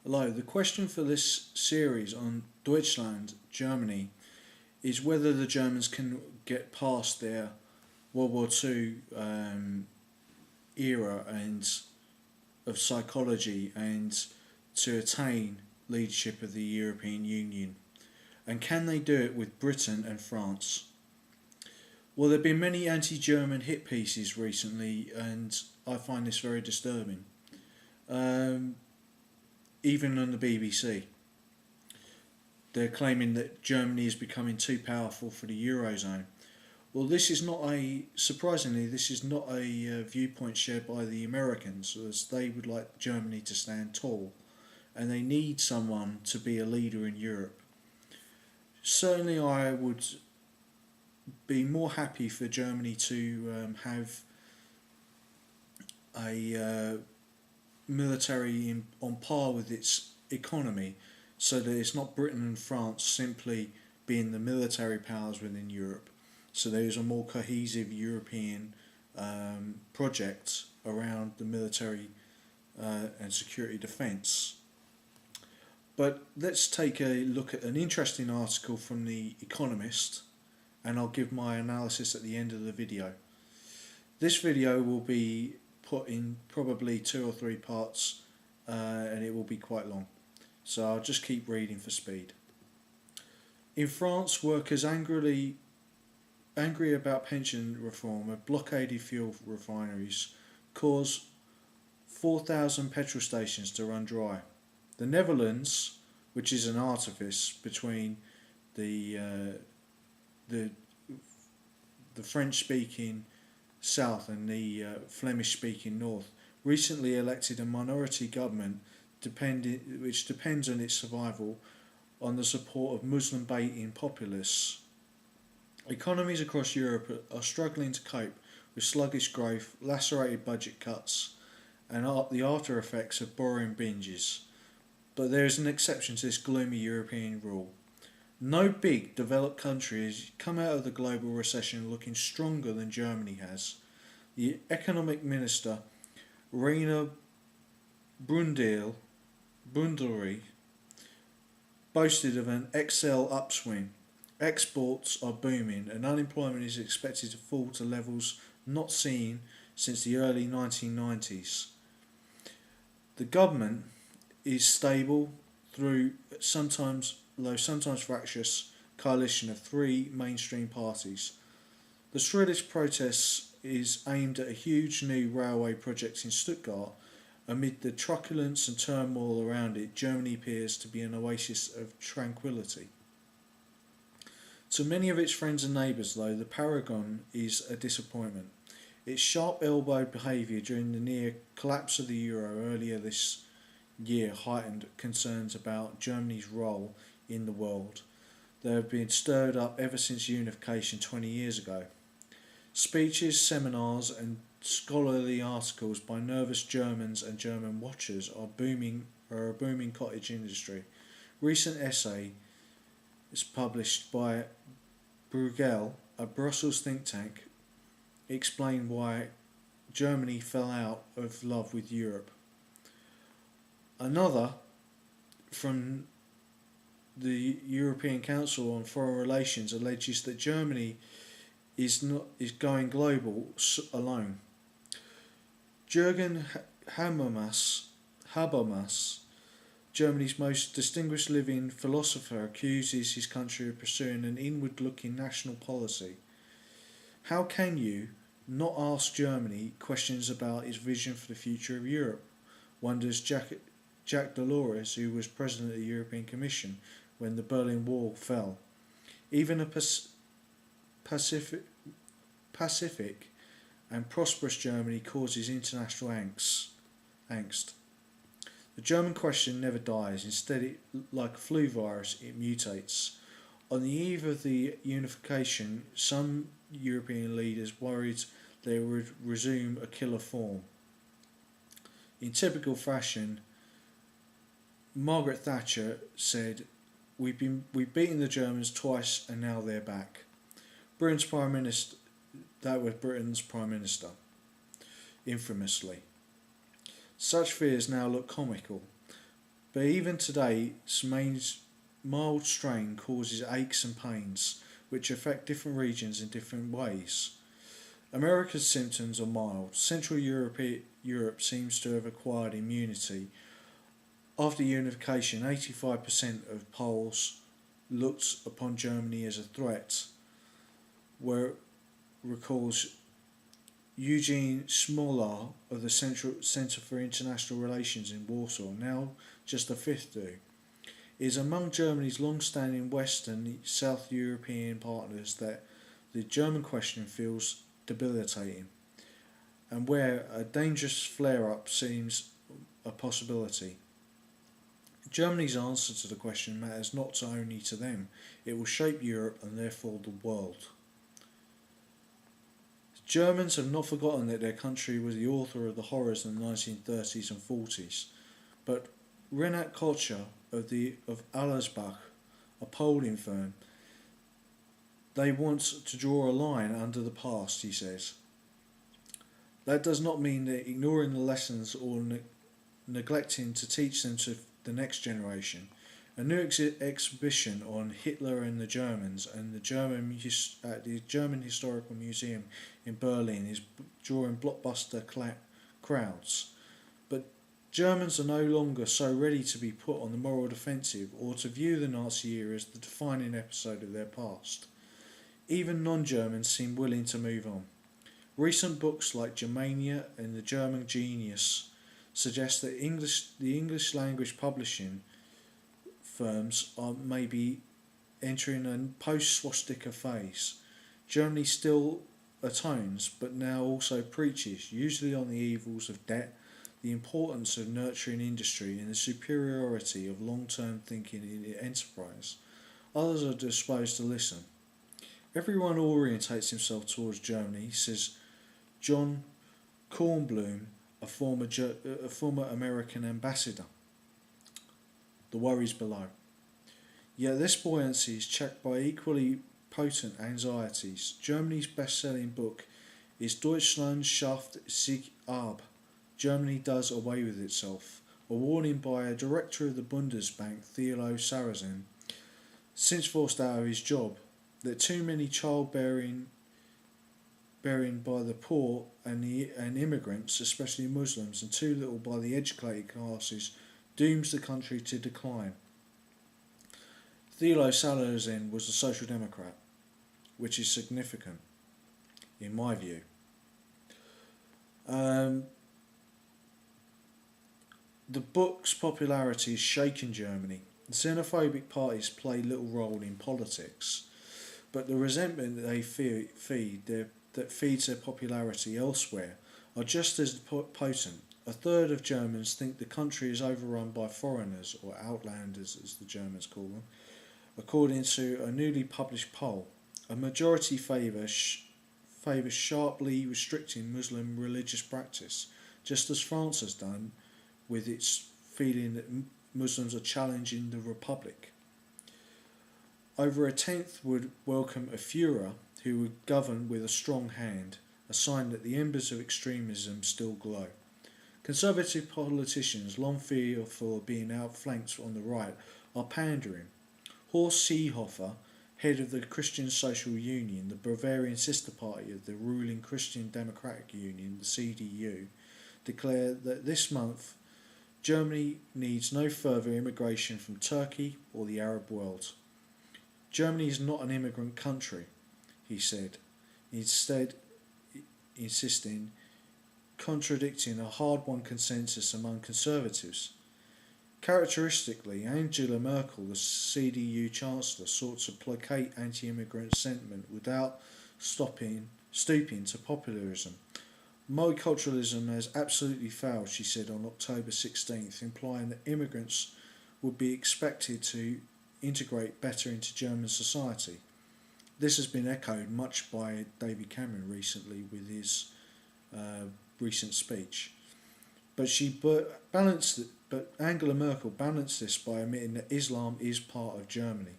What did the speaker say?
Hello, the question for this series on Deutschland, Germany, is whether the Germans can get past their World War II era and of psychology and to attain leadership of the European Union. And can they do it with Britain and France? Well, there have been many anti-German hit pieces recently, and I find this very disturbing. Um, Even on the BBC, they're claiming that Germany is becoming too powerful for the Eurozone. Well, surprisingly, this is not a viewpoint shared by the Americans, as they would like Germany to stand tall, and they need someone to be a leader in Europe. Certainly, I would be more happy for Germany to have a military on par with its economy, so that it's not Britain and France simply being the military powers within Europe. So there's a more cohesive European project around the military and security defence. But let's take a look at an interesting article from the Economist, and I'll give my analysis at the end of the video. This video will be put in probably 2 or 3 parts, and it will be quite long. So I'll just keep reading for speed. In France, workers angry about pension reform have blockaded fuel refineries, caused 4,000 petrol stations to run dry. The Netherlands, which is an artifice between the French-speaking South and the Flemish-speaking North, recently elected a minority government which depends on its survival on the support of Muslim-baiting populists. Economies across Europe are struggling to cope with sluggish growth, lacerated budget cuts, and the after effects of borrowing binges. But there is an exception to this gloomy European rule. No big developed country has come out of the global recession looking stronger than Germany has. The economic minister, Rainer Brundery, boasted of an Excel upswing. Exports are booming and unemployment is expected to fall to levels not seen since the early 1990s. The government is stable through sometimes fractious coalition of 3 mainstream parties. The shreddage protests is aimed at a huge new railway project in Stuttgart. Amid the truculence and turmoil around it, Germany appears to be an oasis of tranquility. To many of its friends and neighbours, though, the paragon is a disappointment. Its sharp-elbowed behaviour during the near collapse of the euro earlier this year heightened concerns about Germany's role in the world. They have been stirred up ever since unification 20 years ago. Speeches, seminars and scholarly articles by nervous Germans and German watchers are a booming cottage industry. Recent essay is published by Bruegel, a Brussels think tank, explain why Germany fell out of love with Europe. Another from the European Council on Foreign Relations alleges that Germany is going global alone. Jürgen Habermas, Germany's most distinguished living philosopher, accuses his country of pursuing an inward-looking national policy. How can you not ask Germany questions about its vision for the future of Europe? Wonders Jacques Delors, who was president of the European Commission when the Berlin Wall fell. Even a pacific and prosperous Germany causes international angst. The German question never dies. Instead, like a flu virus, it mutates. On the eve of the unification, some European leaders worried they would resume a killer form. In typical fashion, Margaret Thatcher said, We've beaten the Germans twice and now they're back." That was Britain's Prime Minister, infamously. Such fears now look comical. But even today, Smain's mild strain causes aches and pains, which affect different regions in different ways. America's symptoms are mild. Central Europe seems to have acquired immunity. After unification, 85% of Poles looked upon Germany as a threat, where recalls Eugene Smolar of the Centre for International Relations in Warsaw, now just a fifth do, is among Germany's long-standing West and South European partners that the German question feels debilitating, and where a dangerous flare-up seems a possibility. Germany's answer to the question matters not only to them, it will shape Europe and therefore the world. Germans have not forgotten that their country was the author of the horrors in the 1930s and 40s, but Renat Kocher of Allersbach, a polling firm, they want to draw a line under the past, he says. That does not mean that ignoring the lessons or neglecting to teach them to the next generation. A new exhibition on Hitler and the Germans and at the German Historical Museum in Berlin is drawing blockbuster crowds. But Germans are no longer so ready to be put on the moral defensive or to view the Nazi era as the defining episode of their past. Even non-Germans seem willing to move on. Recent books like Germania and the German Genius suggest that the English language publishing firms are maybe entering a post-swastika phase. Germany still atones, but now also preaches, usually on the evils of debt, the importance of nurturing industry, and the superiority of long-term thinking in enterprise. Others are disposed to listen. Everyone orientates himself towards Germany, says John Kornblum, a former American ambassador. The worries below. Yet this buoyancy is checked by equally potent anxieties. Germany's best-selling book is Deutschland schafft sich ab. Germany does away with itself. A warning by a director of the Bundesbank, Thilo Sarrazin, since forced out of his job, that too many childbearing by the poor and immigrants, especially Muslims, and too little by the educated classes, dooms the country to decline. Thilo Sarrazin was a Social Democrat, which is significant, in my view. The book's popularity has shaken Germany. The xenophobic parties play little role in politics, but the resentment that they feed that feeds their popularity elsewhere are just as potent. A third of Germans think the country is overrun by foreigners, or outlanders as the Germans call them, according to a newly published poll. A majority favours sharply restricting Muslim religious practice, just as France has done with its feeling that Muslims are challenging the Republic. Over a tenth would welcome a Führer who would govern with a strong hand, a sign that the embers of extremism still glow. Conservative politicians, long feared for being outflanked on the right, are pandering. Horst Seehofer, head of the Christian Social Union, the Bavarian sister party of the ruling Christian Democratic Union, the CDU, declared that this month Germany needs no further immigration from Turkey or the Arab world. Germany is not an immigrant country, he said, instead contradicting a hard-won consensus among conservatives. Characteristically, Angela Merkel, the CDU Chancellor, sought to placate anti-immigrant sentiment without stooping to populism. Multiculturalism has absolutely failed, she said on October 16th, implying that immigrants would be expected to integrate better into German society. This has been echoed much by David Cameron recently with his recent speech. But Angela Merkel balanced this by admitting that Islam is part of Germany.